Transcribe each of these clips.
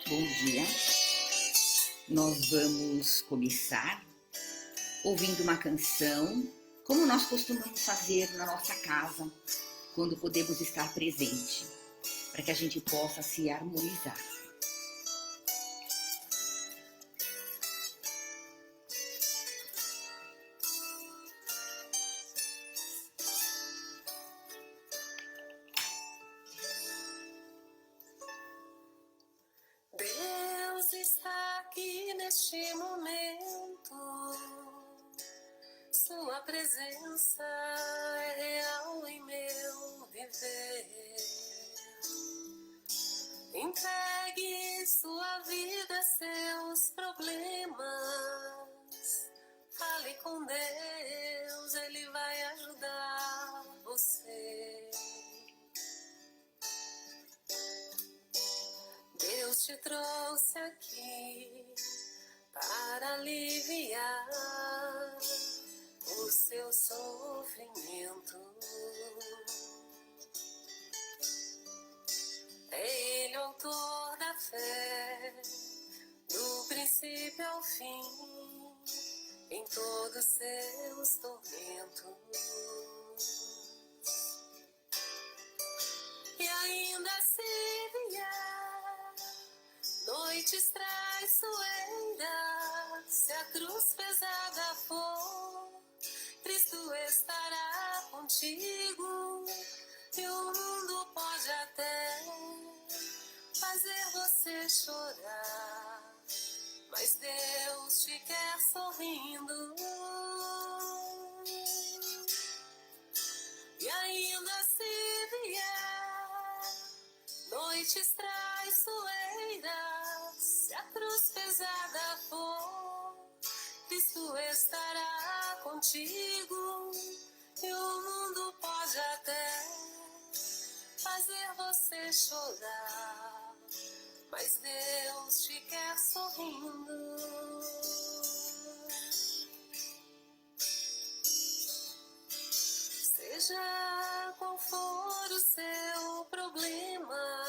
Bom dia. Nós vamos começar ouvindo uma canção, como nós costumamos fazer na nossa casa, quando podemos estar presente, para que a gente possa se harmonizar. Deus está aqui neste momento, Sua presença é real em meu viver. Entregue sua vida, seus problemas, fale com Deus, Ele vai ajudar você. Deus te trouxe aqui para aliviar o seu sofrimento. É Ele o autor da fé, do princípio ao fim, em todos seus tormentos. E ainda se vier noites traiçoeiras, se a cruz pesada for, Cristo estará contigo. E o mundo pode até fazer você chorar, mas Deus te quer sorrindo. E ainda se vier noites traiçoeiras, se a cruz pesada for, Cristo estará contigo. E o mundo pode até fazer você chorar, mas Deus te quer sorrindo. Seja qual for o seu problema,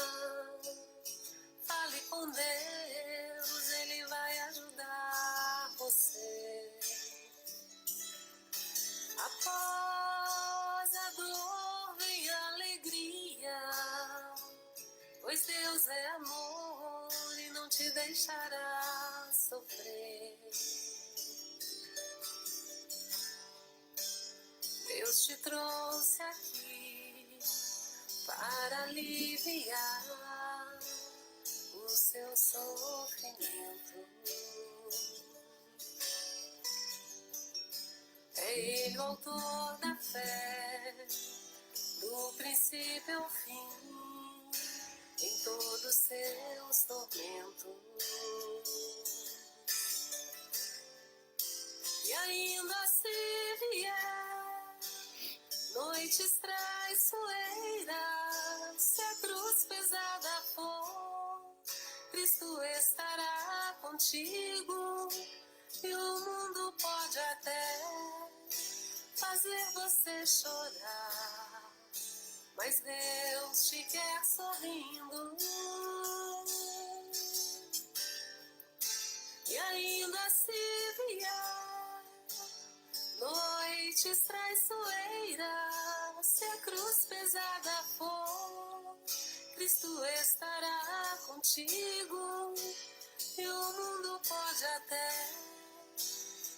fale com Deus, Ele vai ajudar você. Após a dor vem a alegria, pois Deus é amor e não te deixará sofrer. Deus te trouxe aqui para aliviar o seu sofrimento. É Ele o autor da fé, do princípio ao fim, em todos seus tormentos. E ainda se vier noites traiçoeiras, se a cruz pesada for, Cristo estará contigo. E o mundo pode até fazer você chorar, mas Deus te quer sorrindo. E ainda se vier noites traiçoeiras, se a cruz pesada for, Cristo estará contigo. E o mundo pode até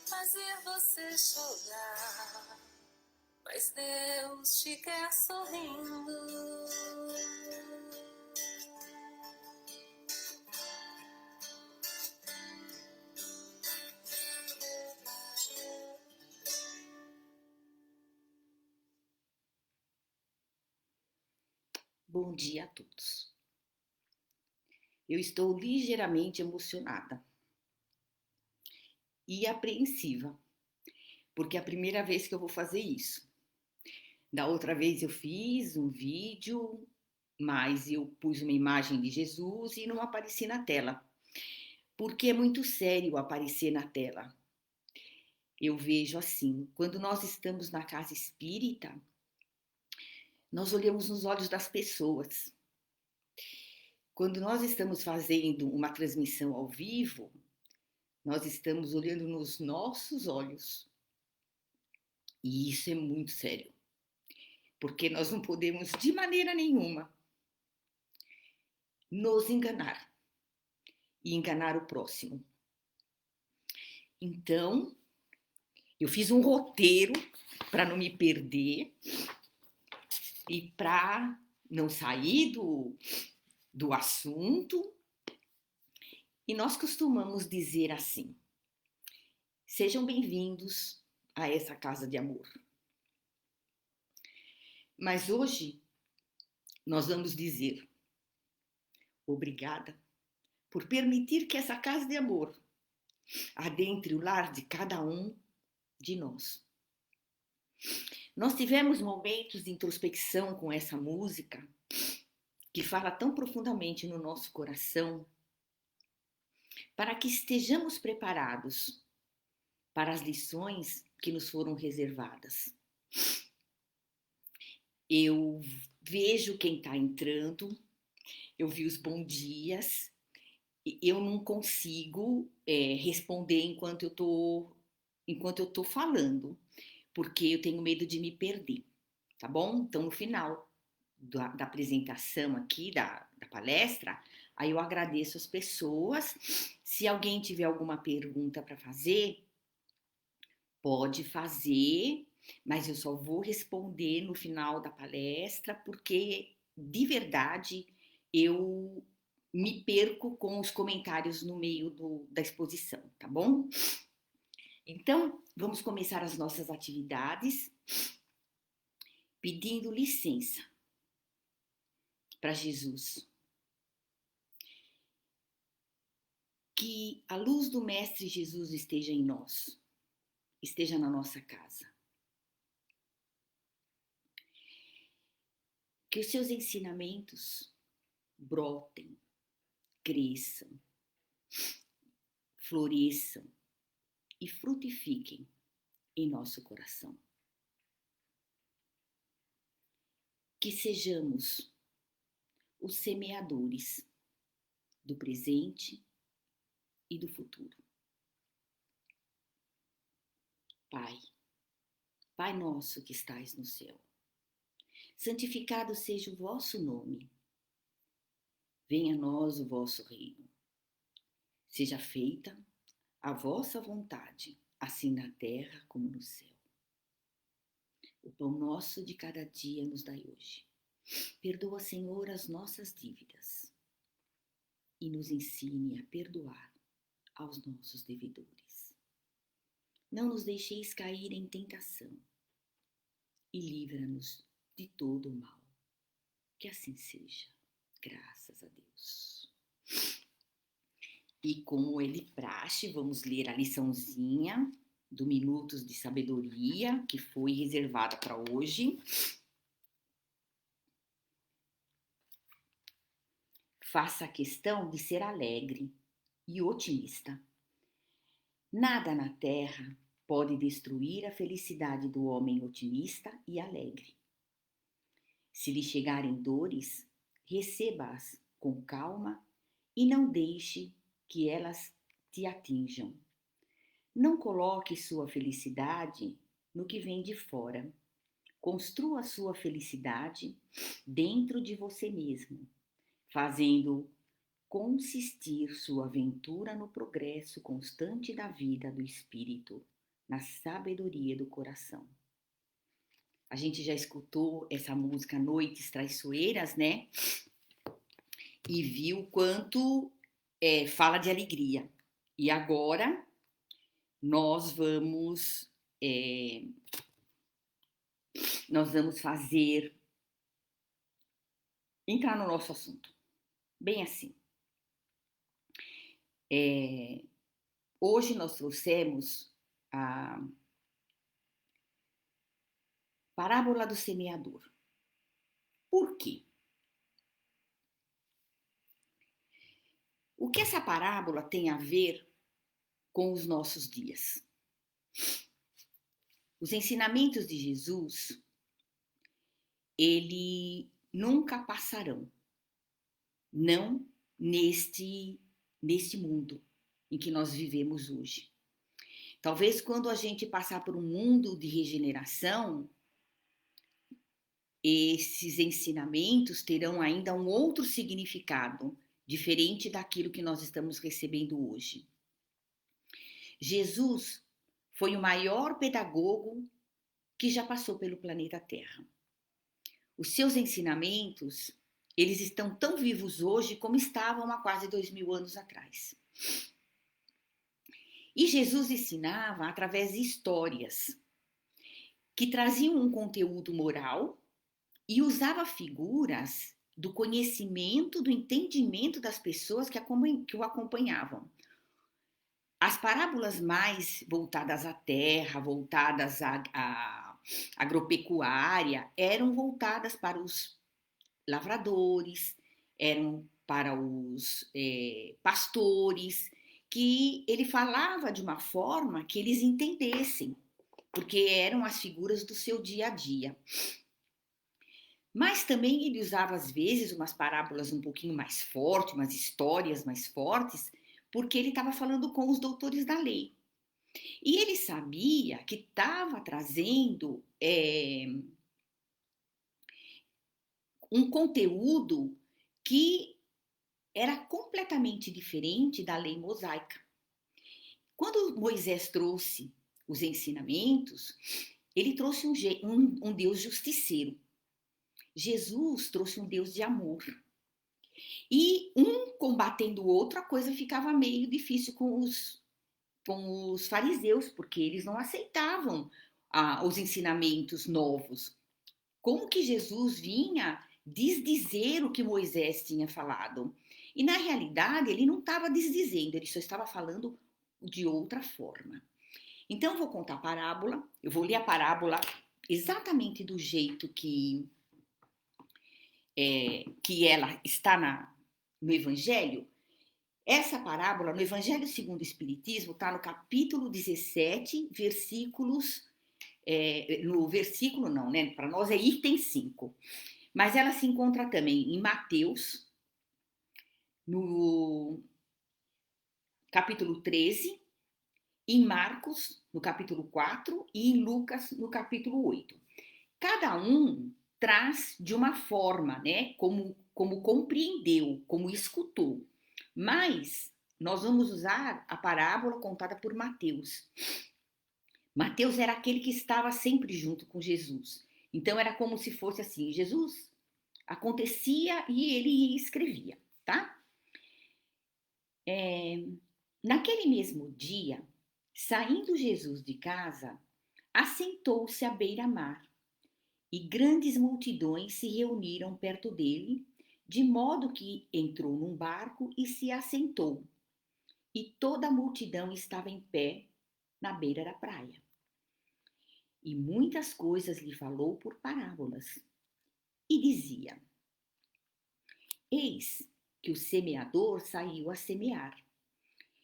fazer você chorar, mas Deus te quer sorrindo. Bom dia a todos. Eu estou ligeiramente emocionada e apreensiva, porque é a primeira vez que eu vou fazer isso. Da outra vez eu fiz um vídeo, mas eu pus uma imagem de Jesus e não apareci na tela, porque é muito sério aparecer na tela. Eu vejo assim, quando nós estamos na casa espírita, nós olhamos nos olhos das pessoas Quando nós estamos fazendo uma transmissão ao vivo, nós estamos olhando nos nossos olhos. E isso é muito sério, porque nós não podemos, de maneira nenhuma, nos enganar e enganar o próximo. Então, eu fiz um roteiro para não me perder e para não sair do assunto. E nós costumamos dizer assim: sejam bem-vindos a essa casa de amor. Mas hoje nós vamos dizer obrigada por permitir que essa casa de amor adentre o lar de cada um de nós. Nós tivemos momentos de introspecção com essa música que fala tão profundamente no nosso coração, para que estejamos preparados para as lições que nos foram reservadas. Eu vejo quem está entrando, eu vi os bom dias, eu não consigo responder enquanto eu tô falando, porque eu tenho medo de me perder, tá bom? Então, no final da apresentação aqui, da palestra, aí eu agradeço as pessoas. Se alguém tiver alguma pergunta para fazer, pode fazer, mas eu só vou responder no final da palestra, porque, de verdade, eu me perco com os comentários no meio da exposição, tá bom? Então, vamos começar as nossas atividades pedindo licença para Jesus. Que a luz do Mestre Jesus esteja em nós, esteja na nossa casa. Que os seus ensinamentos brotem, cresçam, floresçam e frutifiquem em nosso coração. Que sejamos os semeadores do presente e do futuro. Pai, Pai nosso que estais no céu, santificado seja o vosso nome. Venha a nós o vosso reino. Seja feita a vossa vontade, assim na terra como no céu. O pão nosso de cada dia nos dai hoje. Perdoa, Senhor, as nossas dívidas e nos ensine a perdoar aos nossos devedores. Não nos deixeis cair em tentação e livra-nos de todo o mal. Que assim seja, graças a Deus. E como ele praxe, vamos ler a liçãozinha do Minutos de Sabedoria, que foi reservada para hoje. Faça a questão de ser alegre e otimista. Nada na terra pode destruir a felicidade do homem otimista e alegre. Se lhe chegarem dores, receba-as com calma e não deixe que elas te atinjam. Não coloque sua felicidade no que vem de fora. Construa sua felicidade dentro de você mesmo, fazendo consistir sua aventura no progresso constante da vida do espírito, na sabedoria do coração. A gente já escutou essa música Noites Traiçoeiras, né? E viu quanto fala de alegria. E agora nós vamos fazer entrar no nosso assunto. Bem assim. Hoje nós trouxemos a parábola do semeador. Por quê? O que essa parábola tem a ver com os nossos dias? Os ensinamentos de Jesus, ele nunca passarão. não neste mundo em que nós vivemos hoje. Talvez quando a gente passar por um mundo de regeneração, esses ensinamentos terão ainda um outro significado, diferente daquilo que nós estamos recebendo hoje. Jesus foi o maior pedagogo que já passou pelo planeta Terra. Os seus ensinamentos, eles estão tão vivos hoje como estavam há quase 2000 anos atrás. E Jesus ensinava através de histórias que traziam um conteúdo moral e usava figuras do conhecimento, do entendimento das pessoas que o acompanhavam. As parábolas mais voltadas à terra, voltadas à agropecuária, eram voltadas para os lavradores, eram para os pastores, que ele falava de uma forma que eles entendessem, porque eram as figuras do seu dia a dia. Mas também ele usava, às vezes, umas parábolas um pouquinho mais fortes, umas histórias mais fortes, porque ele estava falando com os doutores da lei. E ele sabia que estava trazendo um conteúdo que era completamente diferente da lei mosaica. Quando Moisés trouxe os ensinamentos, ele trouxe um Deus justiceiro. Jesus trouxe um Deus de amor. E um combatendo o outro, a coisa ficava meio difícil com os fariseus, porque eles não aceitavam os ensinamentos novos. Como que Jesus vinha desdizer o que Moisés tinha falado? E na realidade ele não estava desdizendo, ele só estava falando de outra forma. Então eu vou contar a parábola, eu vou ler a parábola exatamente do jeito que ela está no Evangelho. Essa parábola, no Evangelho segundo o Espiritismo, está no capítulo 17, versículos... no versículo não, né? Para nós é item 5. Mas ela se encontra também em Mateus, no capítulo 13, em Marcos, no capítulo 4, e em Lucas, no capítulo 8. Cada um traz de uma forma, né? Como compreendeu, como escutou. Mas nós vamos usar a parábola contada por Mateus. Mateus era aquele que estava sempre junto com Jesus. Então era como se fosse assim, Jesus acontecia e ele escrevia, tá? Naquele mesmo dia, saindo Jesus de casa, assentou-se à beira-mar, e grandes multidões se reuniram perto dele, de modo que entrou num barco e se assentou, e toda a multidão estava em pé na beira da praia. E muitas coisas lhe falou por parábolas, e dizia: Eis que o semeador saiu a semear.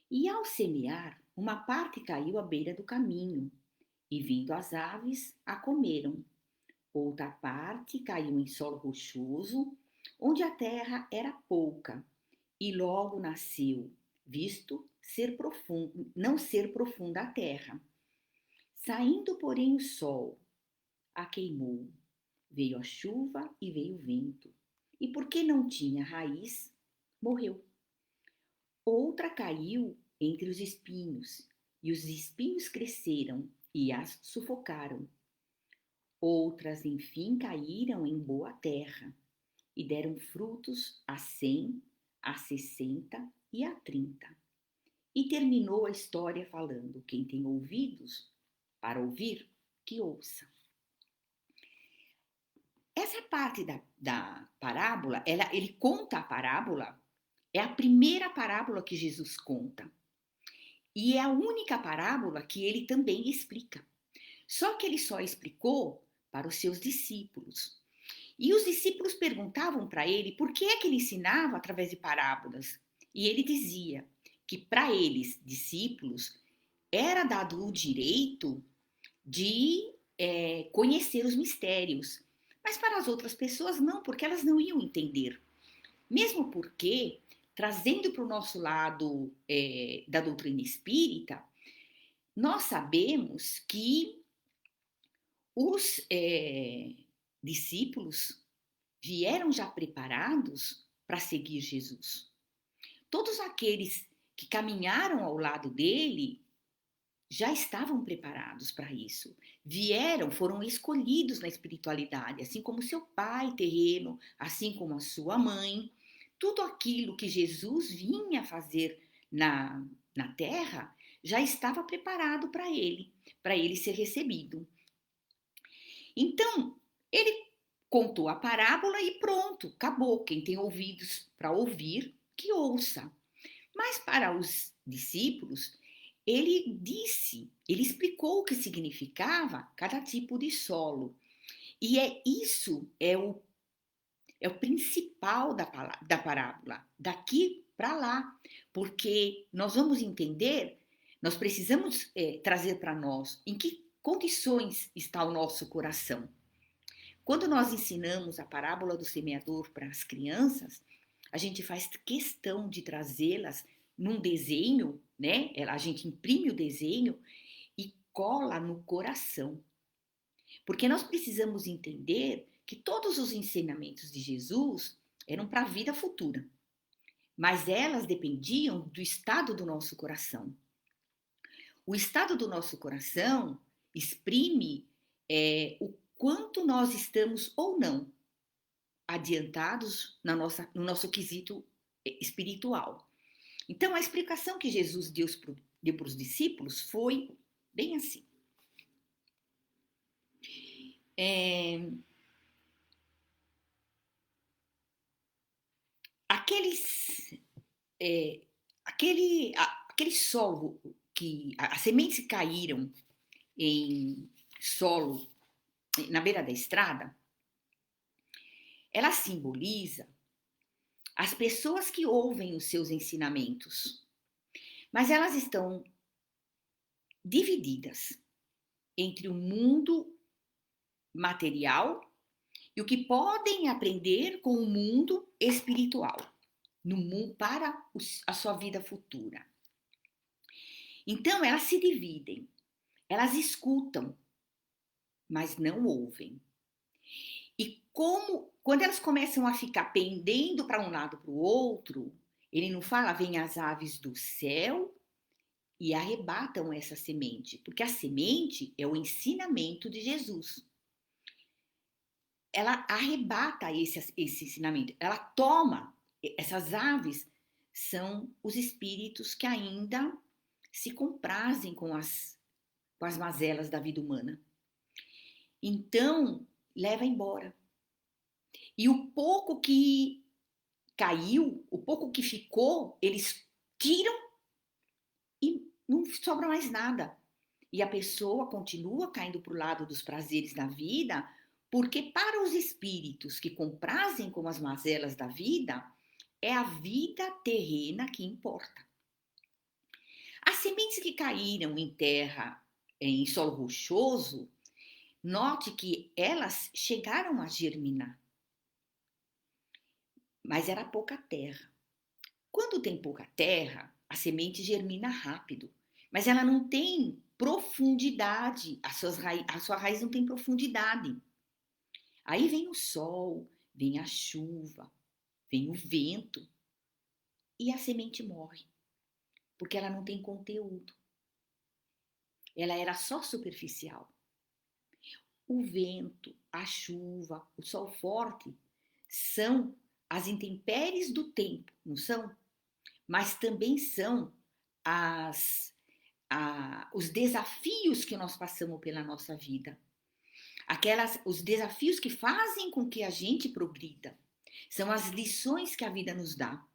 E ao semear, uma parte caiu à beira do caminho, e vindo as aves, a comeram. Outra parte caiu em solo rochoso, onde a terra era pouca, e logo nasceu, visto não ser profunda a terra. Saindo, porém, o sol a queimou. Veio a chuva e veio o vento. E porque não tinha raiz, morreu. Outra caiu entre os espinhos, e os espinhos cresceram e as sufocaram. Outras, enfim, caíram em boa terra e deram frutos a 100, a 60 e a 30. E terminou a história falando: quem tem ouvidos para ouvir, que ouça. Essa parte da parábola, ele conta a parábola, é a primeira parábola que Jesus conta. E é a única parábola que ele também explica. Só que ele só explicou para os seus discípulos. E os discípulos perguntavam para ele por que é que ele ensinava através de parábolas. E ele dizia que para eles, discípulos, era dado o direito de conhecer os mistérios. Mas para as outras pessoas não, porque elas não iam entender. Mesmo porque, trazendo para o nosso lado da doutrina espírita, nós sabemos que os discípulos vieram já preparados para seguir Jesus. Todos aqueles que caminharam ao lado dele já estavam preparados para isso. Vieram, foram escolhidos na espiritualidade, assim como seu pai terreno, assim como a sua mãe. Tudo aquilo que Jesus vinha fazer na terra já estava preparado para ele ser recebido. Então, ele contou a parábola e pronto, acabou. Quem tem ouvidos para ouvir, que ouça. Mas para os discípulos, ele explicou o que significava cada tipo de solo. E é o principal da parábola, daqui para lá, porque nós vamos entender, nós precisamos trazer para nós em que condições está o nosso coração. Quando nós ensinamos a parábola do semeador para as crianças, a gente faz questão de trazê-las num desenho, né? A gente imprime o desenho e cola no coração. Porque nós precisamos entender que todos os ensinamentos de Jesus eram para a vida futura, mas elas dependiam do estado do nosso coração. O estado do nosso coração exprime o quanto nós estamos ou não adiantados no nosso quesito espiritual. Então, a explicação que Jesus deu para os discípulos foi bem assim. Aquele solo que as sementes caíram em solo na beira da estrada, ela simboliza as pessoas que ouvem os seus ensinamentos, mas elas estão divididas entre o mundo material e o que podem aprender com o mundo espiritual, no mundo para a sua vida futura. Então, elas se dividem, elas escutam, mas não ouvem. E quando elas começam a ficar pendendo para um lado para o outro, ele não fala, vem as aves do céu e arrebatam essa semente, porque a semente é o ensinamento de Jesus. Ela arrebata esse ensinamento, ela toma. Essas aves são os espíritos que ainda se comprazem com as mazelas da vida humana. Então, leva embora. E o pouco que caiu, o pouco que ficou, eles tiram e não sobra mais nada. E a pessoa continua caindo para o lado dos prazeres da vida, porque para os espíritos que comprazem com as mazelas da vida, é a vida terrena que importa. As sementes que caíram em terra, em solo rochoso, note que elas chegaram a germinar. Mas era pouca terra. Quando tem pouca terra, a semente germina rápido, mas ela não tem profundidade, a sua raiz não tem profundidade. Aí vem o sol, vem a chuva, vem o vento e a semente morre, porque ela não tem conteúdo. Ela era só superficial. O vento, a chuva, o sol forte são as intempéries do tempo, não são? Mas também são os desafios que nós passamos pela nossa vida. Os desafios que fazem com que a gente progrida. São as lições que a vida nos dá.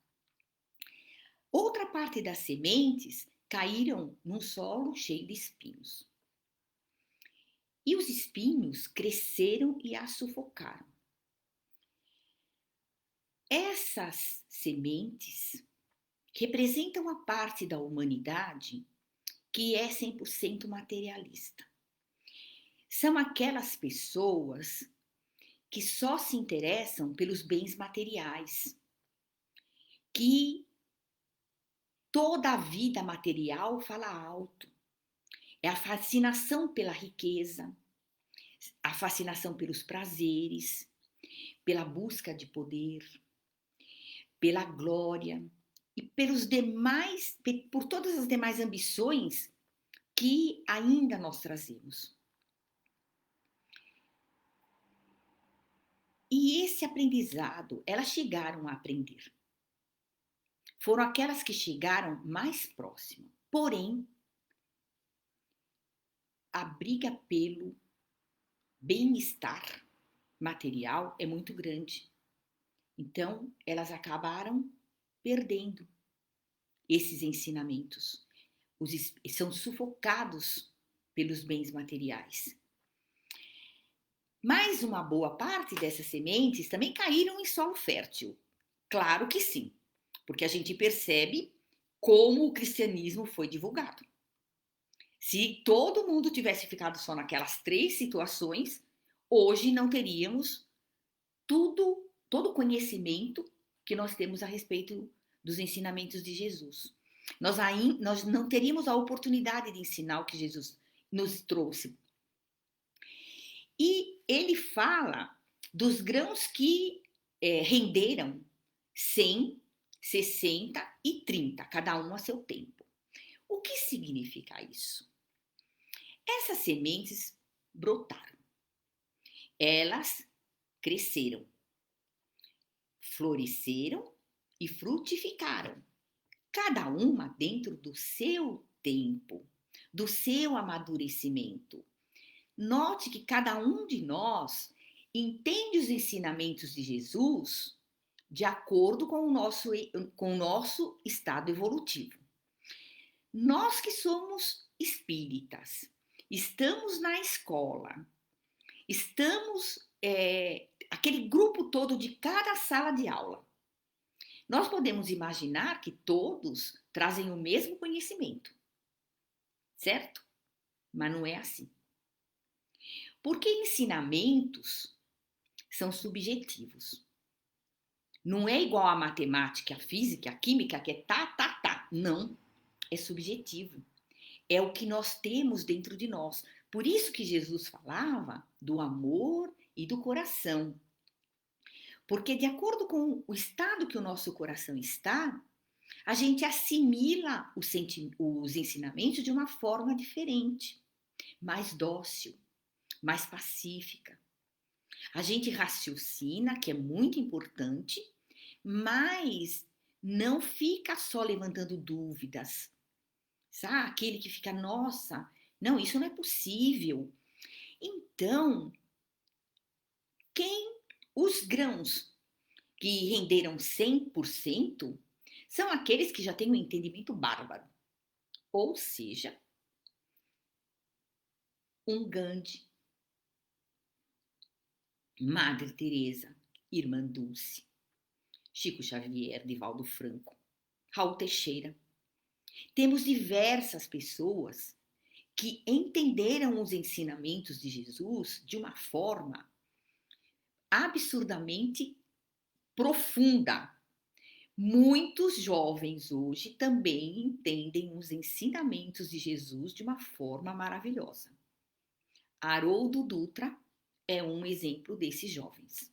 Outra parte das sementes caíram num solo cheio de espinhos. E os espinhos cresceram e a sufocaram. Essas sementes representam a parte da humanidade que é 100% materialista. São aquelas pessoas que só se interessam pelos bens materiais. que toda a vida material fala alto. É a fascinação pela riqueza, a fascinação pelos prazeres, pela busca de poder, pela glória e por todas as demais ambições que ainda nós trazemos. E esse aprendizado, elas chegaram a aprender. Foram aquelas que chegaram mais próximo. Porém, a briga pelo bem-estar material é muito grande. Então, elas acabaram perdendo esses ensinamentos. São sufocados pelos bens materiais. Mas uma boa parte dessas sementes também caíram em solo fértil. Claro que sim, porque a gente percebe como o cristianismo foi divulgado. Se todo mundo tivesse ficado só naquelas 3 situações, hoje não teríamos todo o conhecimento que nós temos a respeito dos ensinamentos de Jesus. Nós não teríamos a oportunidade de ensinar o que Jesus nos trouxe. E ele fala dos grãos que renderam 100, 60 e 30, cada um a seu tempo. O que significa isso? Essas sementes brotaram, elas cresceram, floresceram e frutificaram, cada uma dentro do seu tempo, do seu amadurecimento. Note que cada um de nós entende os ensinamentos de Jesus de acordo com o nosso estado evolutivo. Nós que somos espíritas, estamos na escola, estamos aquele grupo todo de cada sala de aula. Nós podemos imaginar que todos trazem o mesmo conhecimento, certo? Mas não é assim. Porque ensinamentos são subjetivos. Não é igual a matemática, a física, a química, que é tá, tá, tá. Não, é subjetivo. É o que nós temos dentro de nós. Por isso que Jesus falava do amor e do coração. Porque de acordo com o estado que o nosso coração está, a gente assimila os ensinamentos de uma forma diferente, mais dócil, mais pacífica. A gente raciocina, que é muito importante, mas não fica só levantando dúvidas. Sabe? Aquele que fica, nossa, não, isso não é possível. Então, os grãos que renderam 100% são aqueles que já têm um entendimento bárbaro. Ou seja, um Gandhi, Madre Teresa, Irmã Dulce, Chico Xavier, Divaldo Franco, Raul Teixeira. Temos diversas pessoas que entenderam os ensinamentos de Jesus de uma forma absurdamente profunda. Muitos jovens hoje também entendem os ensinamentos de Jesus de uma forma maravilhosa. Haroldo Dutra é um exemplo desses jovens.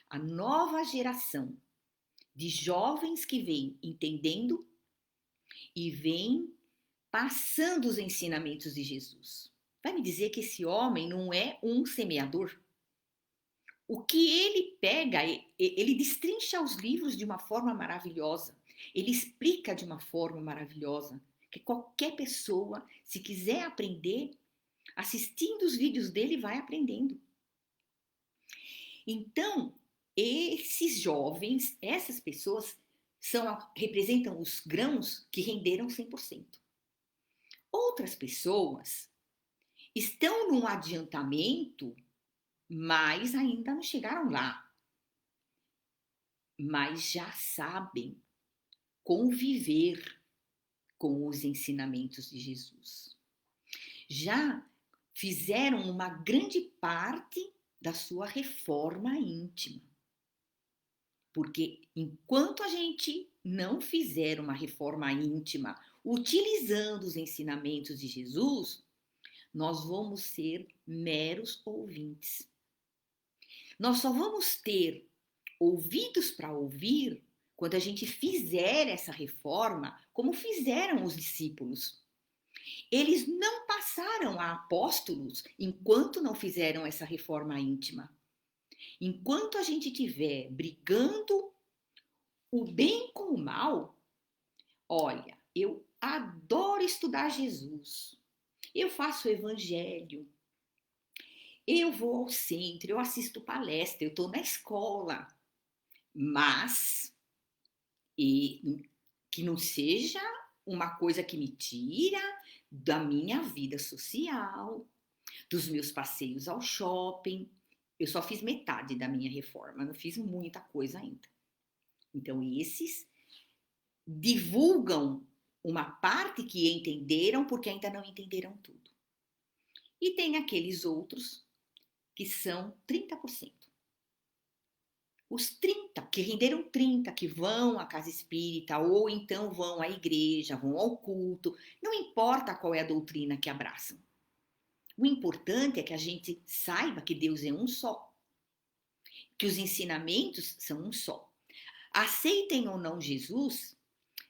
A nova geração de jovens que vem entendendo e vem passando os ensinamentos de Jesus. Vai me dizer que esse homem não é um semeador? O que ele pega, ele destrincha os livros de uma forma maravilhosa. Ele explica de uma forma maravilhosa. Que qualquer pessoa, se quiser aprender, assistindo os vídeos dele, vai aprendendo. Então, esses jovens, essas pessoas, representam os grãos que renderam 100%. Outras pessoas estão num adiantamento, mas ainda não chegaram lá. Mas já sabem conviver com os ensinamentos de Jesus. Já fizeram uma grande parte da sua reforma íntima. Porque enquanto a gente não fizer uma reforma íntima, utilizando os ensinamentos de Jesus, nós vamos ser meros ouvintes. Nós só vamos ter ouvidos para ouvir quando a gente fizer essa reforma, como fizeram os discípulos. Eles não passaram a apóstolos enquanto não fizeram essa reforma íntima. Enquanto a gente estiver brigando o bem com o mal, olha, eu adoro estudar Jesus. Eu faço o evangelho. Eu vou ao centro, eu assisto palestra, eu estou na escola. Mas que não seja uma coisa que me tira da minha vida social, dos meus passeios ao shopping. Eu só fiz metade da minha reforma, não fiz muita coisa ainda. Então, esses divulgam uma parte que entenderam, porque ainda não entenderam tudo. E tem aqueles outros que são 30%. Os 30, que renderam 30, que vão à casa espírita, ou então vão à igreja, vão ao culto, não importa qual é a doutrina que abraçam. O importante é que a gente saiba que Deus é um só, que os ensinamentos são um só. Aceitem ou não Jesus,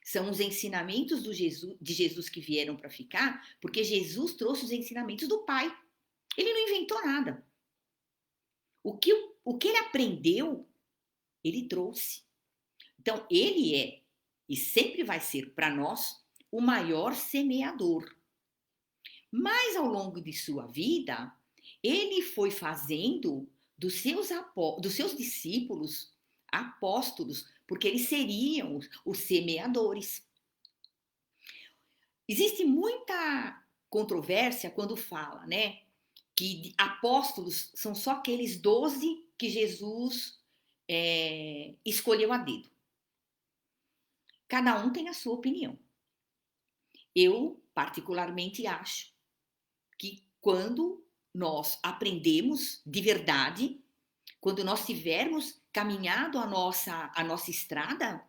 são os ensinamentos de Jesus que vieram para ficar, porque Jesus trouxe os ensinamentos do Pai. Ele não inventou nada. O que ele aprendeu, ele trouxe. Então, ele é, e sempre vai ser para nós, o maior semeador. Mas ao longo de sua vida, ele foi fazendo dos seus discípulos apóstolos, porque eles seriam os semeadores. Existe muita controvérsia quando fala, né, que apóstolos são só aqueles 12 que Jesus escolheu a dedo. Cada um tem a sua opinião. Eu, particularmente, acho que quando nós aprendemos de verdade, quando nós tivermos caminhado a nossa estrada,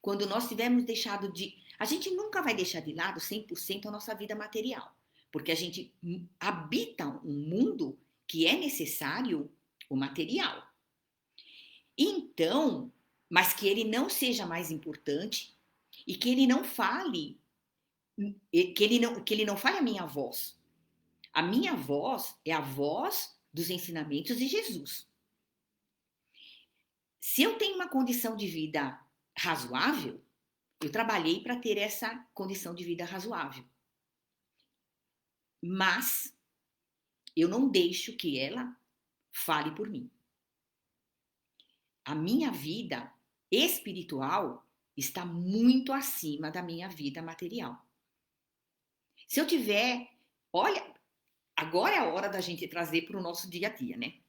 quando nós tivermos deixado de... A gente nunca vai deixar de lado 100% a nossa vida material, porque a gente habita um mundo que é necessário o material. Então, mas que ele não seja mais importante e que ele não fale, que ele não fale a minha voz. A minha voz é a voz dos ensinamentos de Jesus. Se eu tenho uma condição de vida razoável, eu trabalhei para ter essa condição de vida razoável. Mas eu não deixo que ela fale por mim. A minha vida espiritual está muito acima da minha vida material. Se eu tiver... Olha, agora é a hora da gente trazer para o nosso dia a dia, né?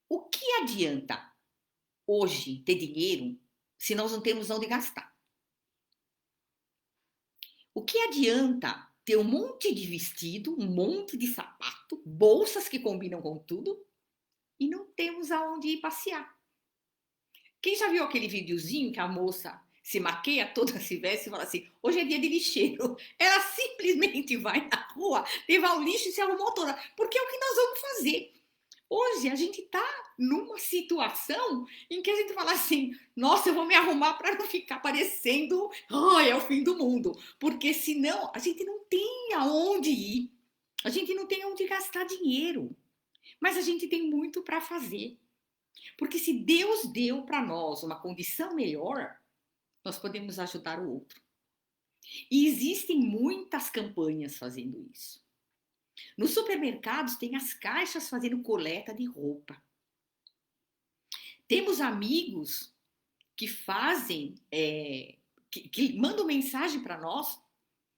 O que adianta hoje ter dinheiro se nós não temos onde gastar? O que adianta ter um monte de vestido, um monte de sapato, bolsas que combinam com tudo e não temos aonde ir passear? Quem já viu aquele videozinho que a moça se maqueia toda, se veste e fala assim, hoje é dia de lixeiro? Ela simplesmente vai na rua, levar o lixo e se arrumou toda. Porque é o que nós vamos fazer. Hoje a gente está numa situação em que a gente fala assim, nossa, eu vou me arrumar para não ficar parecendo, é o fim do mundo. Porque senão a gente não tem aonde ir, a gente não tem onde gastar dinheiro, mas a gente tem muito para fazer. Porque se Deus deu para nós uma condição melhor, nós podemos ajudar o outro. E existem muitas campanhas fazendo isso. Nos supermercados tem as caixas fazendo coleta de roupa. Temos amigos que fazem, que mandam mensagem para nós,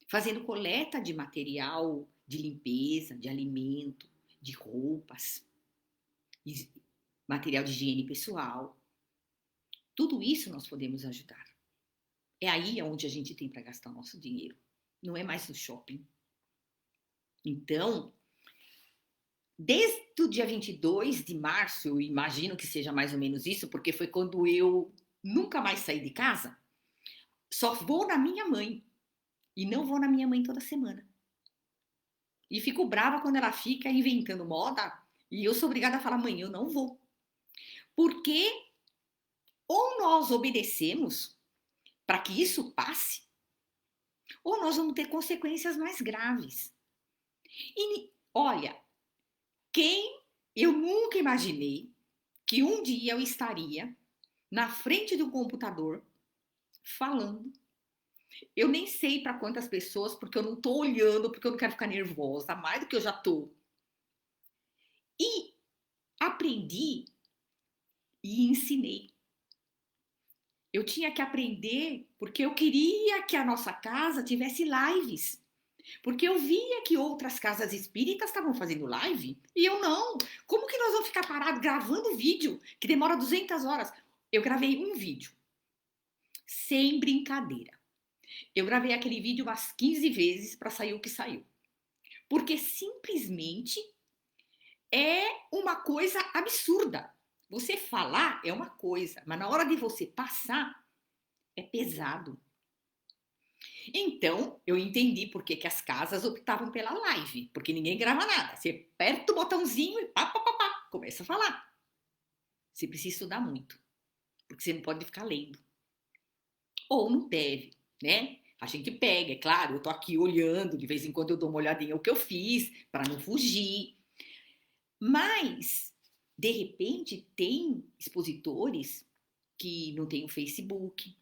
fazendo coleta de material de limpeza, de alimento, de roupas, material de higiene pessoal. Tudo isso nós podemos ajudar. É aí onde a gente tem para gastar o nosso dinheiro. Não é mais no shopping. Então, Desde o dia 22 de março, eu imagino que seja mais ou menos isso, porque foi quando eu nunca mais saí de casa, só vou na minha mãe e não vou na minha mãe toda semana. E fico brava quando ela fica inventando moda e eu sou obrigada a falar, mãe, eu não vou. Porque ou nós obedecemos para que isso passe, ou nós vamos ter consequências mais graves. E olha, eu nunca imaginei que um dia eu estaria na frente do computador falando. Eu nem sei para quantas pessoas, porque eu não estou olhando, porque eu não quero ficar nervosa, mais do que eu já estou. E aprendi e ensinei. Eu tinha que aprender porque eu queria que a nossa casa tivesse lives. Porque eu via que outras casas espíritas estavam fazendo live e eu não. Como que nós vamos ficar parados gravando vídeo que demora 200 horas? Eu gravei um vídeo, sem brincadeira. Eu gravei aquele vídeo umas 15 vezes para sair o que saiu. Porque simplesmente é uma coisa absurda. Você falar é uma coisa, mas na hora de você passar é pesado. Então, eu entendi por que as casas optavam pela live, porque ninguém grava nada. Você aperta o botãozinho e pá, pá, pá, pá, começa a falar. Você precisa estudar muito, porque você não pode ficar lendo. Ou não deve, né? A gente pega, é claro, eu tô aqui olhando, de vez em quando eu dou uma olhadinha no que eu fiz, para não fugir. Mas, de repente, tem expositores que não têm o Facebook,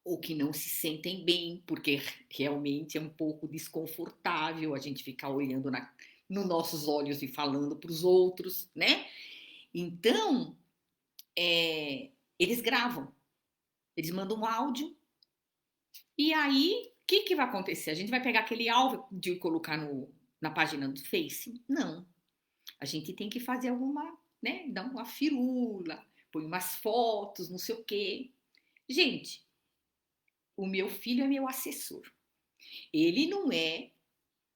ou que não se sentem bem, porque realmente é um pouco desconfortável a gente ficar olhando nos nossos olhos e falando para os outros, né? Então, eles gravam, eles mandam um áudio, e aí, o que vai acontecer? A gente vai pegar aquele áudio e colocar na página do Face? Não. A gente tem que fazer alguma, né? Dar uma firula, põe umas fotos, não sei o quê. Gente, o meu filho é meu assessor. Ele não é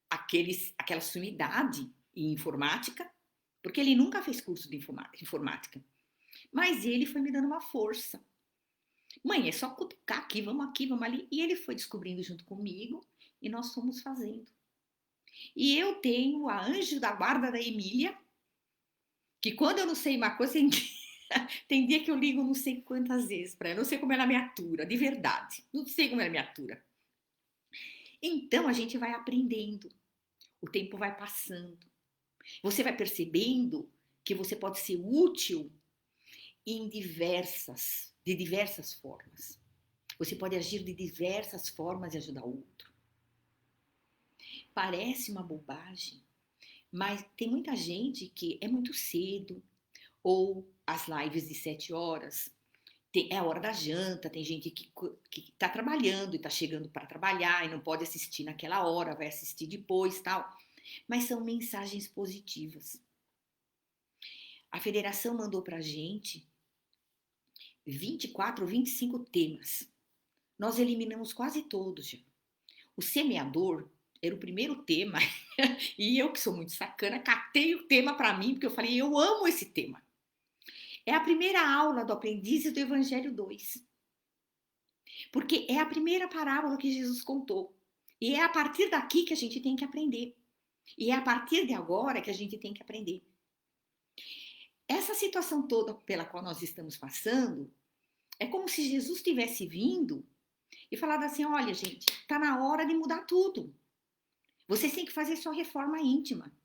aquela sumidade em informática, porque ele nunca fez curso de informática. Mas ele foi me dando uma força. Mãe, é só cutucar aqui, vamos ali. E ele foi descobrindo junto comigo e nós fomos fazendo. E eu tenho a anjo da guarda da Emília, que quando eu não sei uma coisa, tem dia que eu ligo não sei quantas vezes para ela. Não sei como ela me atura, de verdade. Não sei como ela me atura. Então a gente vai aprendendo. O tempo vai passando. Você vai percebendo que você pode ser útil de diversas formas. Você pode agir de diversas formas e ajudar o outro. Parece uma bobagem, mas tem muita gente que é muito cedo, ou as lives de 7 horas, é a hora da janta, tem gente que está trabalhando e está chegando para trabalhar e não pode assistir naquela hora, vai assistir depois, tal. Mas são mensagens positivas. A federação mandou para a gente 24 ou 25 temas. Nós eliminamos quase todos já. O semeador era o primeiro tema e eu, que sou muito sacana, catei o tema para mim, porque eu falei, eu amo esse tema. É a primeira aula do Aprendizes do Evangelho 2. Porque é a primeira parábola que Jesus contou. E é a partir daqui que a gente tem que aprender. E é a partir de agora que a gente tem que aprender. Essa situação toda pela qual nós estamos passando é como se Jesus tivesse vindo e falado assim: olha, gente, está na hora de mudar tudo. Vocês têm que fazer sua reforma íntima.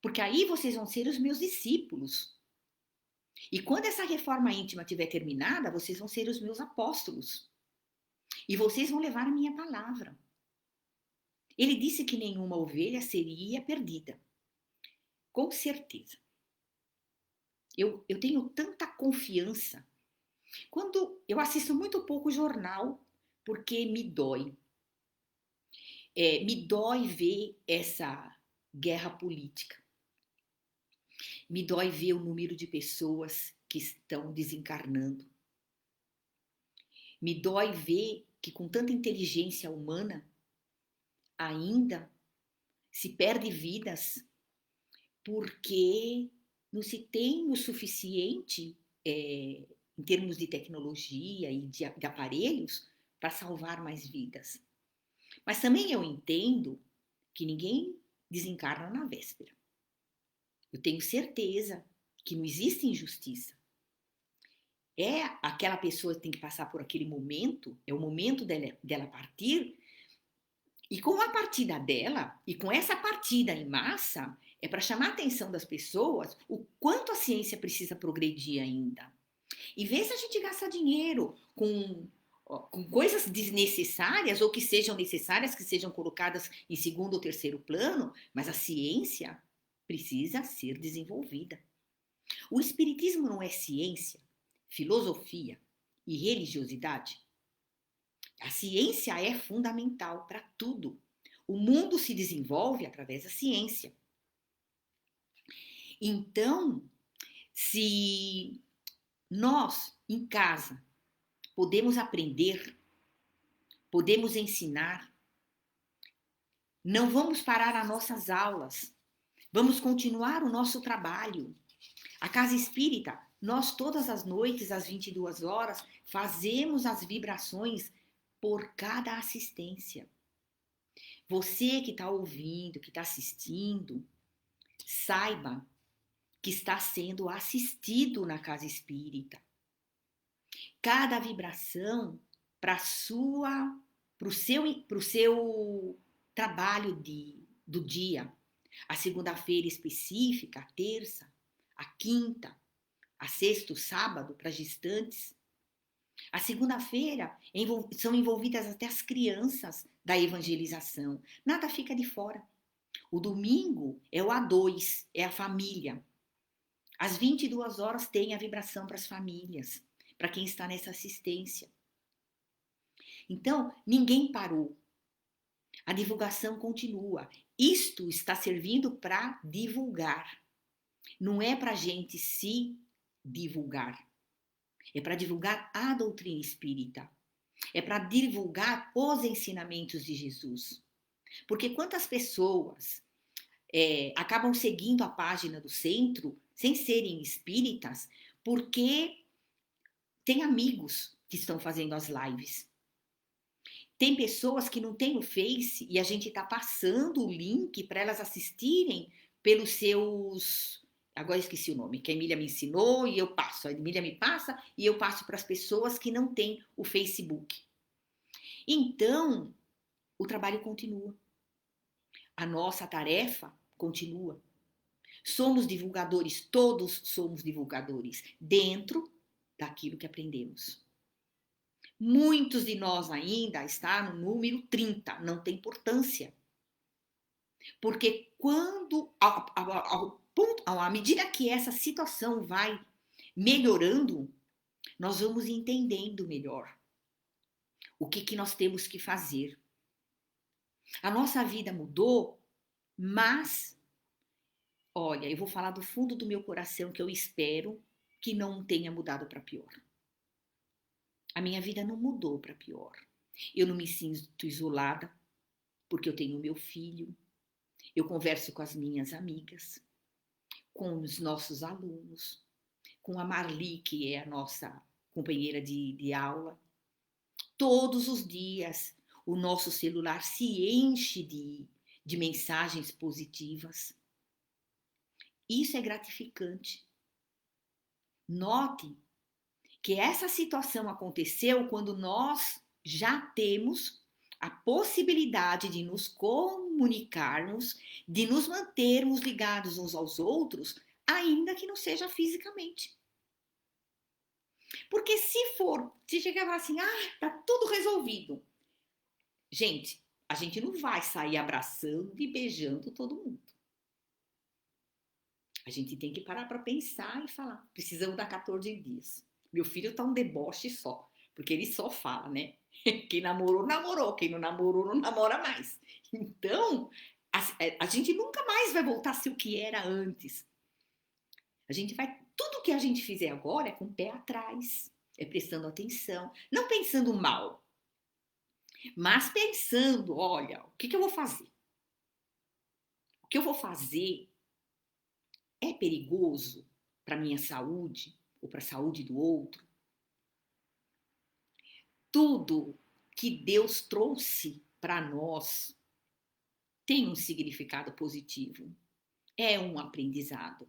Porque aí vocês vão ser os meus discípulos. E quando essa reforma íntima tiver terminada, vocês vão ser os meus apóstolos. E vocês vão levar a minha palavra. Ele disse que nenhuma ovelha seria perdida. Com certeza. Eu tenho tanta confiança. Quando eu assisto muito pouco jornal, porque me dói. Me dói ver essa guerra política. Me dói ver o número de pessoas que estão desencarnando. Me dói ver que com tanta inteligência humana ainda se perde vidas porque não se tem o suficiente em termos de tecnologia e de aparelhos para salvar mais vidas. Mas também eu entendo que ninguém desencarna na véspera. Eu tenho certeza que não existe injustiça. É aquela pessoa que tem que passar por aquele momento, é o momento dela partir, e com a partida dela, e com essa partida em massa, é para chamar a atenção das pessoas o quanto a ciência precisa progredir ainda. Em vez de a gente gastar dinheiro com coisas desnecessárias ou que sejam necessárias, que sejam colocadas em segundo ou terceiro plano, mas a ciência precisa ser desenvolvida. O espiritismo não é ciência, filosofia e religiosidade. A ciência é fundamental para tudo. O mundo se desenvolve através da ciência. Então, se nós, em casa, podemos aprender, podemos ensinar, não vamos parar as nossas aulas, vamos continuar o nosso trabalho. A Casa Espírita, nós todas as noites, às 22 horas, fazemos as vibrações por cada assistência. Você que está ouvindo, que está assistindo, saiba que está sendo assistido na Casa Espírita. Cada vibração para o seu trabalho do dia. A segunda-feira específica, a terça, a quinta, a sexta, o sábado para gestantes. A segunda-feira são envolvidas até as crianças da evangelização. Nada fica de fora. O domingo é o A2, é a família. Às 22 horas tem a vibração para as famílias, para quem está nessa assistência. Então, ninguém parou. A divulgação continua. Isto está servindo para divulgar. Não é para a gente se divulgar. É para divulgar a doutrina espírita. É para divulgar os ensinamentos de Jesus. Porque quantas pessoas acabam seguindo a página do centro sem serem espíritas, porque tem amigos que estão fazendo as lives. Tem pessoas que não têm o Face e a gente está passando o link para elas assistirem pelos seus... Agora esqueci o nome, que a Emília me ensinou e eu passo. A Emília me passa e eu passo para as pessoas que não têm o Facebook. Então, o trabalho continua. A nossa tarefa continua. Somos divulgadores, todos somos divulgadores, dentro daquilo que aprendemos. Muitos de nós ainda estão no número 30, não tem importância. Porque quando, à medida que essa situação vai melhorando, nós vamos entendendo melhor o que nós temos que fazer. A nossa vida mudou, mas, olha, eu vou falar do fundo do meu coração que eu espero que não tenha mudado para pior. A minha vida não mudou para pior. Eu não me sinto isolada, porque eu tenho meu filho. Eu converso com as minhas amigas, com os nossos alunos, com a Marli, que é a nossa companheira de aula. Todos os dias, o nosso celular se enche de mensagens positivas. Isso é gratificante. Note que essa situação aconteceu quando nós já temos a possibilidade de nos comunicarmos, de nos mantermos ligados uns aos outros, ainda que não seja fisicamente. Porque se chegar e falar assim, tá tudo resolvido. Gente, a gente não vai sair abraçando e beijando todo mundo. A gente tem que parar para pensar e falar, precisamos dar 14 dias. Meu filho tá um deboche só, porque ele só fala, né? Quem namorou, namorou. Quem não namorou, não namora mais. Então, a gente nunca mais vai voltar a ser o que era antes. Tudo que a gente fizer agora é com o pé atrás, é prestando atenção, não pensando mal, mas pensando, olha, o que eu vou fazer? O que eu vou fazer é perigoso para minha saúde ou para a saúde do outro? Tudo que Deus trouxe para nós tem um significado positivo. É um aprendizado.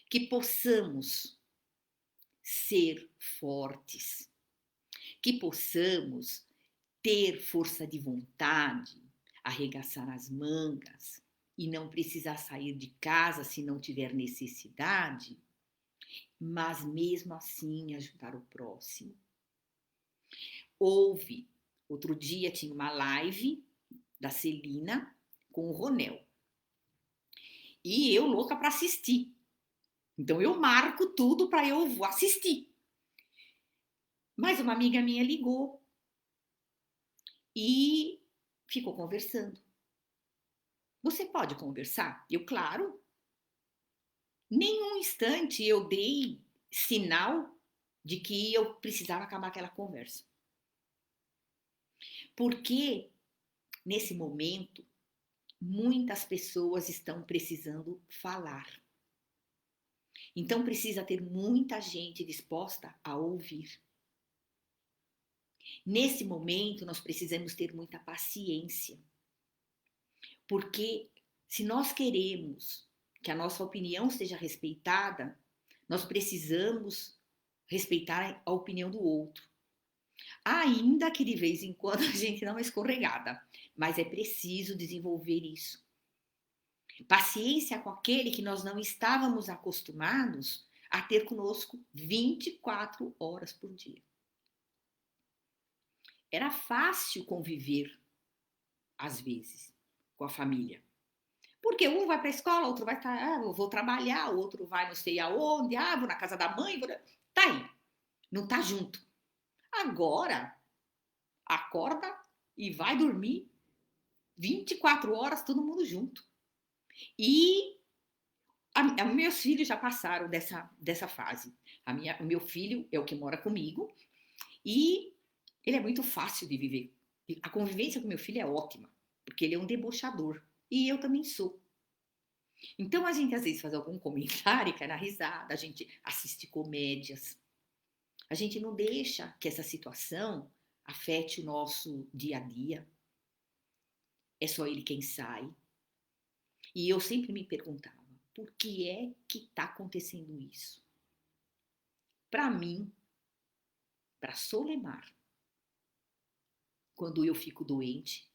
Que possamos ser fortes, que possamos ter força de vontade, arregaçar as mangas e não precisar sair de casa se não tiver necessidade, mas mesmo assim ajudar o próximo. Outro dia tinha uma live da Celina com o Ronel. E eu louca para assistir. Então eu marco tudo para eu assistir. Mas uma amiga minha ligou e ficou conversando. Você pode conversar? Eu, claro. Nenhum instante eu dei sinal de que eu precisava acabar aquela conversa. Porque nesse momento muitas pessoas estão precisando falar. Então precisa ter muita gente disposta a ouvir. Nesse momento nós precisamos ter muita paciência. Porque se nós queremos que a nossa opinião seja respeitada, nós precisamos respeitar a opinião do outro. Ainda que de vez em quando a gente não é escorregada, mas é preciso desenvolver isso. Paciência com aquele que nós não estávamos acostumados a ter conosco 24 horas por dia. Era fácil conviver, às vezes, com a família. Porque um vai para a escola, outro vai estar, eu vou trabalhar, o outro vai não sei aonde, vou na casa da mãe, tá aí, não tá junto. Agora, acorda e vai dormir 24 horas todo mundo junto. E meus filhos já passaram dessa fase. O meu filho é o que mora comigo e ele é muito fácil de viver. A convivência com meu filho é ótima, porque ele é um debochador. E eu também sou. Então a gente às vezes faz algum comentário e cai na risada, a gente assiste comédias. A gente não deixa que essa situação afete o nosso dia a dia. É só ele quem sai. E eu sempre me perguntava, por que é que está acontecendo isso? Para mim, para Solemar, quando eu fico doente,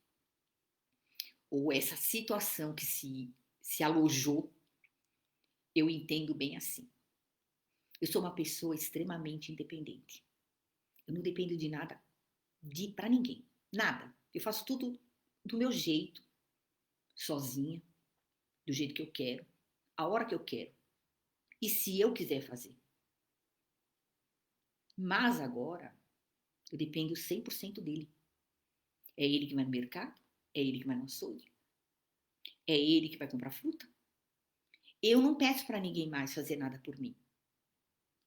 ou essa situação que se alojou, eu entendo bem assim. Eu sou uma pessoa extremamente independente. Eu não dependo de nada, para ninguém. Nada. Eu faço tudo do meu jeito, sozinha, do jeito que eu quero, a hora que eu quero. E se eu quiser fazer. Mas agora, eu dependo 100% dele. É ele que vai no mercado, é ele que vai no açougue, é ele que vai comprar fruta. Eu não peço para ninguém mais fazer nada por mim.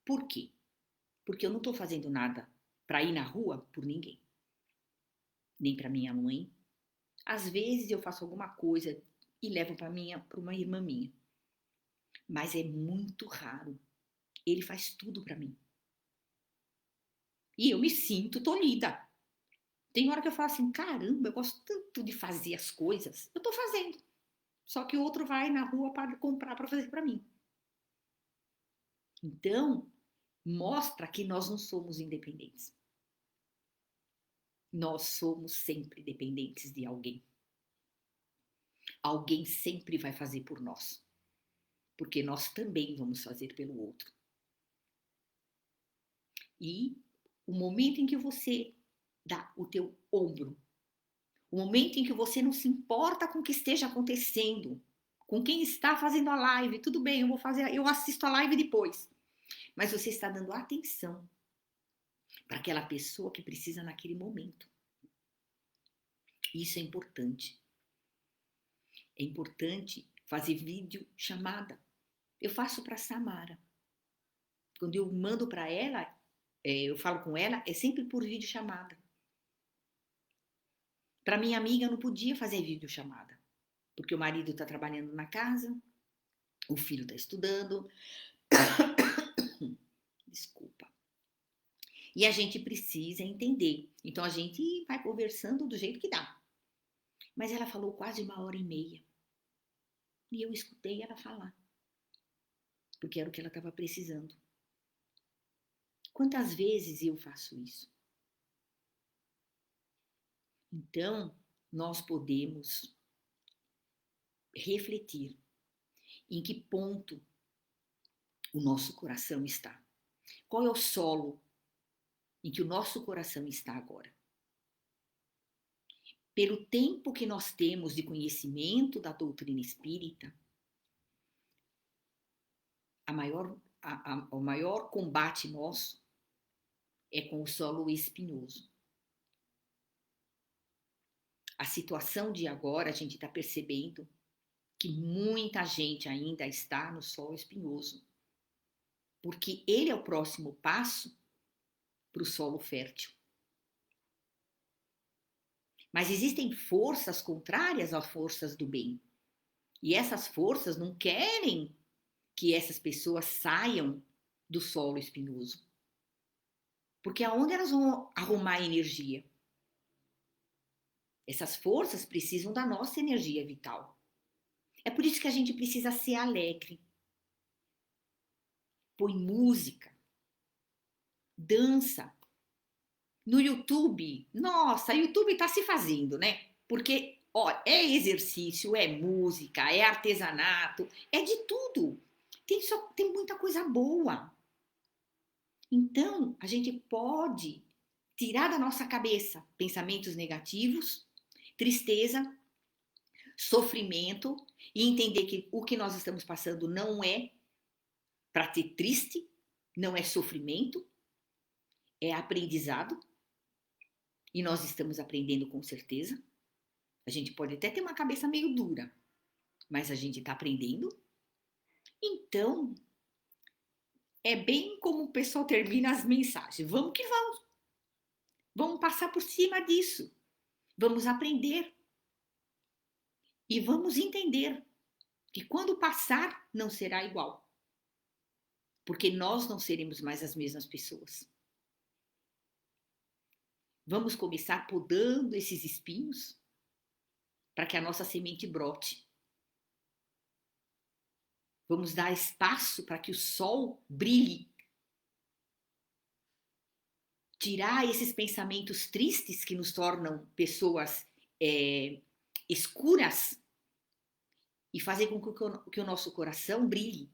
Por quê? Porque eu não estou fazendo nada para ir na rua por ninguém. Nem para minha mãe. Às vezes eu faço alguma coisa e levo para uma irmã minha. Mas é muito raro. Ele faz tudo para mim. E eu me sinto tolhida. Tem hora que eu falo assim, caramba, eu gosto tanto de fazer as coisas. Eu estou fazendo. Só que o outro vai na rua para comprar para fazer para mim. Então, mostra que nós não somos independentes. Nós somos sempre dependentes de alguém. Alguém sempre vai fazer por nós. Porque nós também vamos fazer pelo outro. E o momento em que você dá o teu ombro, o momento em que você não se importa com o que esteja acontecendo, com quem está fazendo a live, tudo bem, eu assisto a live depois. Mas você está dando atenção para aquela pessoa que precisa naquele momento. Isso é importante. É importante fazer vídeo chamada. Eu faço para Samara. Quando eu mando para ela, eu falo com ela, é sempre por vídeo chamada. Para minha amiga, eu não podia fazer vídeo chamada, porque o marido está trabalhando na casa, o filho está estudando, desculpa. E a gente precisa entender. Então a gente vai conversando do jeito que dá. Mas ela falou quase 1h30. E eu escutei ela falar. Porque era o que ela estava precisando. Quantas vezes eu faço isso? Então, nós podemos refletir em que ponto o nosso coração está. Qual é o solo em que o nosso coração está agora? Pelo tempo que nós temos de conhecimento da doutrina espírita, o maior combate nosso é com o solo espinhoso. A situação de agora, a gente está percebendo que muita gente ainda está no solo espinhoso, porque ele é o próximo passo para o solo fértil. Mas existem forças contrárias às forças do bem. E essas forças não querem que essas pessoas saiam do solo espinhoso. Porque aonde elas vão arrumar energia? Essas forças precisam da nossa energia vital. É por isso que a gente precisa ser alegre. Põe música, dança. No YouTube, nossa, o YouTube está se fazendo, né? Porque, ó, é exercício, é música, é artesanato, é de tudo. Tem muita coisa boa. Então, a gente pode tirar da nossa cabeça pensamentos negativos, tristeza, sofrimento e entender que o que nós estamos passando não é para ter triste, não é sofrimento, é aprendizado. E nós estamos aprendendo com certeza. A gente pode até ter uma cabeça meio dura, mas a gente está aprendendo. Então, é bem como o pessoal termina as mensagens. Vamos que vamos. Vamos passar por cima disso. Vamos aprender. E vamos entender que quando passar, não será igual. Porque nós não seremos mais as mesmas pessoas. Vamos começar podando esses espinhos para que a nossa semente brote. Vamos dar espaço para que o sol brilhe. Tirar esses pensamentos tristes que nos tornam pessoas escuras e fazer com que o nosso coração brilhe.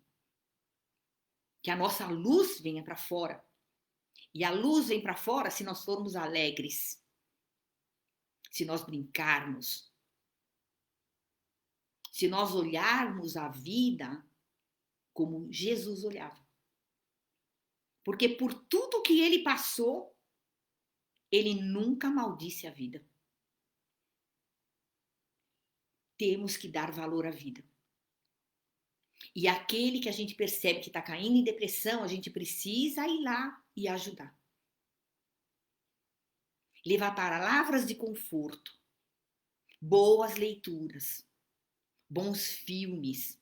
Que a nossa luz venha para fora. E a luz vem para fora se nós formos alegres. Se nós brincarmos. Se nós olharmos a vida como Jesus olhava. Porque por tudo que ele passou, ele nunca maldisse a vida. Temos que dar valor à vida. E aquele que a gente percebe que está caindo em depressão, a gente precisa ir lá e ajudar. Levar palavras de conforto, boas leituras, bons filmes,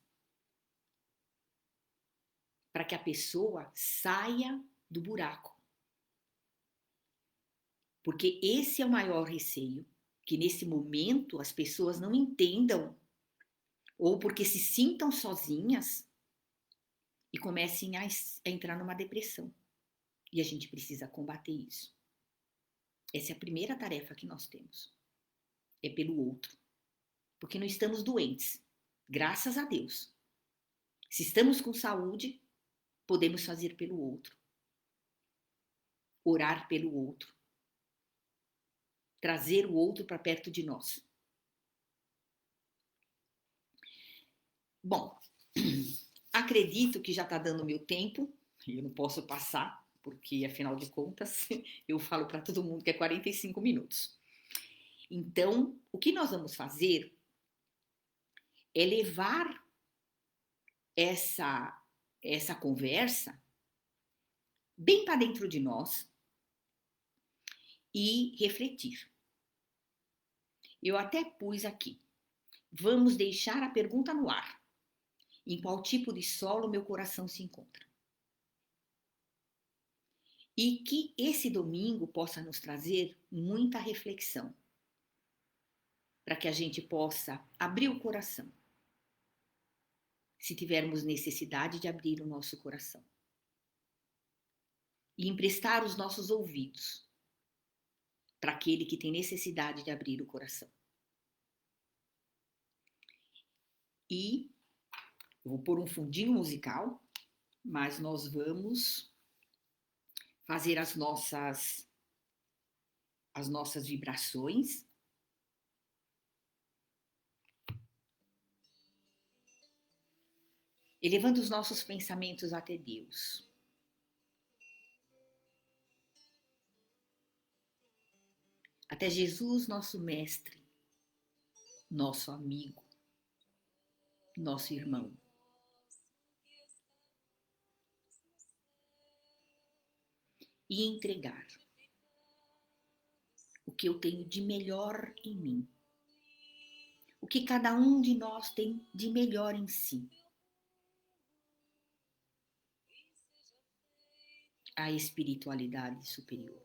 para que a pessoa saia do buraco. Porque esse é o maior receio, que nesse momento as pessoas não entendam, ou porque se sintam sozinhas e comecem a entrar numa depressão. E a gente precisa combater isso. Essa é a primeira tarefa que nós temos. É pelo outro. Porque não estamos doentes. Graças a Deus. Se estamos com saúde, podemos fazer pelo outro. Orar pelo outro. Trazer o outro para perto de nós. Bom, acredito que já está dando meu tempo. Eu não posso passar, porque afinal de contas, eu falo para todo mundo que é 45 minutos. Então, o que nós vamos fazer é levar essa conversa bem para dentro de nós e refletir. Eu até pus aqui. Vamos deixar a pergunta no ar. em qual tipo de solo meu coração se encontra. E que esse domingo possa nos trazer muita reflexão, para que a gente possa abrir o coração, se tivermos necessidade de abrir o nosso coração, e emprestar os nossos ouvidos para aquele que tem necessidade de abrir o coração. E eu vou pôr um fundinho musical, mas nós vamos fazer as nossas vibrações. Elevando os nossos pensamentos até Deus. Até Jesus, nosso mestre, nosso amigo, nosso irmão. E entregar o que eu tenho de melhor em mim. O que cada um de nós tem de melhor em si. A espiritualidade superior.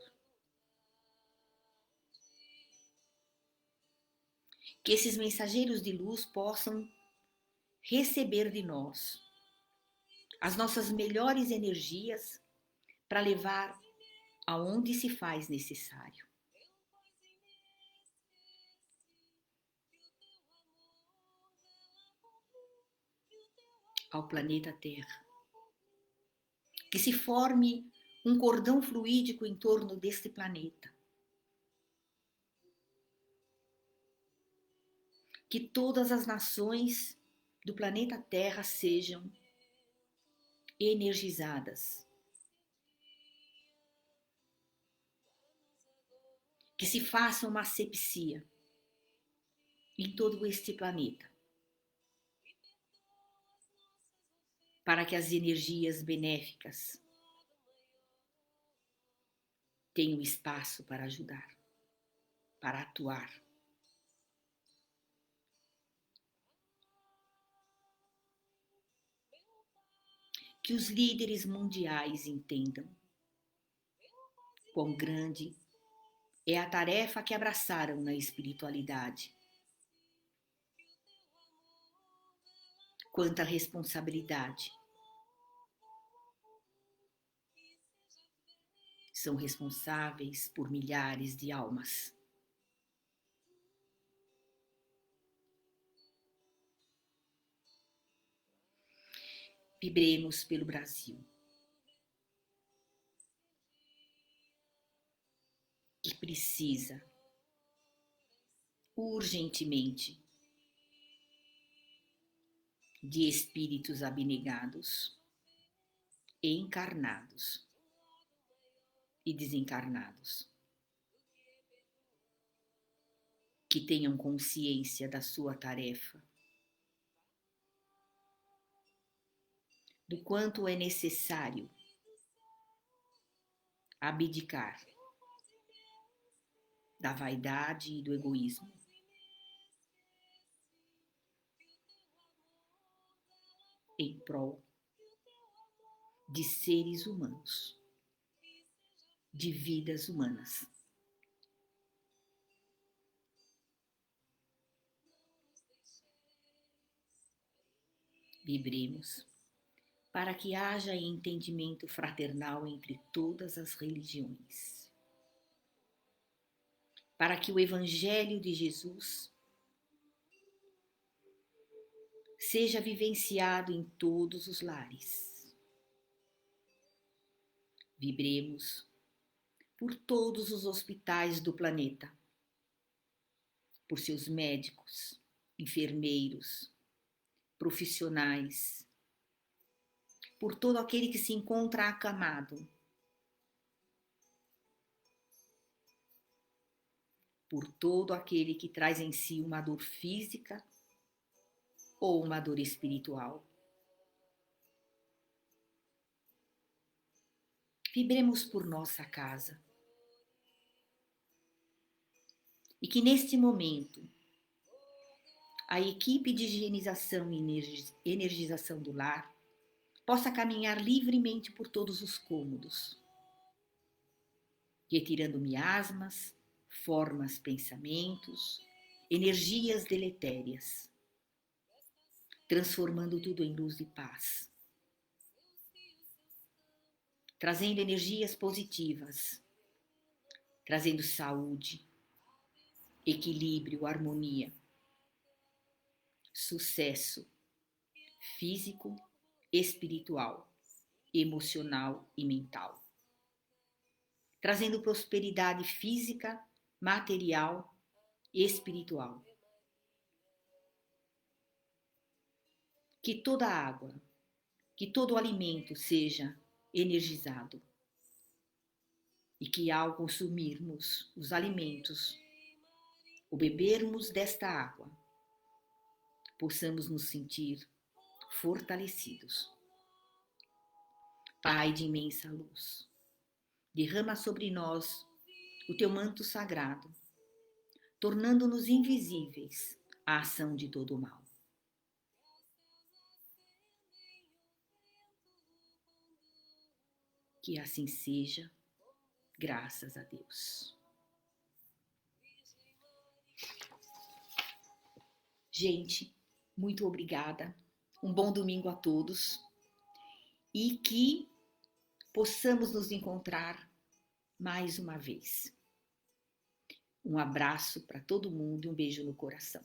Que esses mensageiros de luz possam receber de nós as nossas melhores energias para levar aonde se faz necessário. Ao planeta Terra. Que se forme um cordão fluídico em torno deste planeta. Que todas as nações do planeta Terra sejam energizadas. Que se faça uma asepsia em todo este planeta. Para que as energias benéficas tenham espaço para ajudar, para atuar. Que os líderes mundiais entendam quão grande é a tarefa que abraçaram na espiritualidade. Quanta responsabilidade. São responsáveis por milhares de almas. Vibremos pelo Brasil. Que precisa, urgentemente, de espíritos abnegados, encarnados e desencarnados, que tenham consciência da sua tarefa, do quanto é necessário abdicar da vaidade e do egoísmo, em prol de seres humanos, de vidas humanas. Vibremos para que haja entendimento fraternal entre todas as religiões, para que o Evangelho de Jesus seja vivenciado em todos os lares. Vibremos por todos os hospitais do planeta, por seus médicos, enfermeiros, profissionais, por todo aquele que se encontra acamado, por todo aquele que traz em si uma dor física ou uma dor espiritual. Vibremos por nossa casa. E que neste momento a equipe de higienização e energização do lar possa caminhar livremente por todos os cômodos, retirando miasmas, formas, pensamentos, energias deletérias, transformando tudo em luz e paz, trazendo energias positivas, trazendo saúde, equilíbrio, harmonia, sucesso físico, espiritual, emocional e mental, trazendo prosperidade física, material e espiritual. Que toda água, que todo alimento seja energizado e que ao consumirmos os alimentos ou bebermos desta água, possamos nos sentir fortalecidos. Pai de imensa luz, derrama sobre nós o teu manto sagrado, tornando-nos invisíveis à ação de todo o mal. Que assim seja, graças a Deus. Gente, muito obrigada. Um bom domingo a todos e que possamos nos encontrar mais uma vez. Um abraço para todo mundo e um beijo no coração.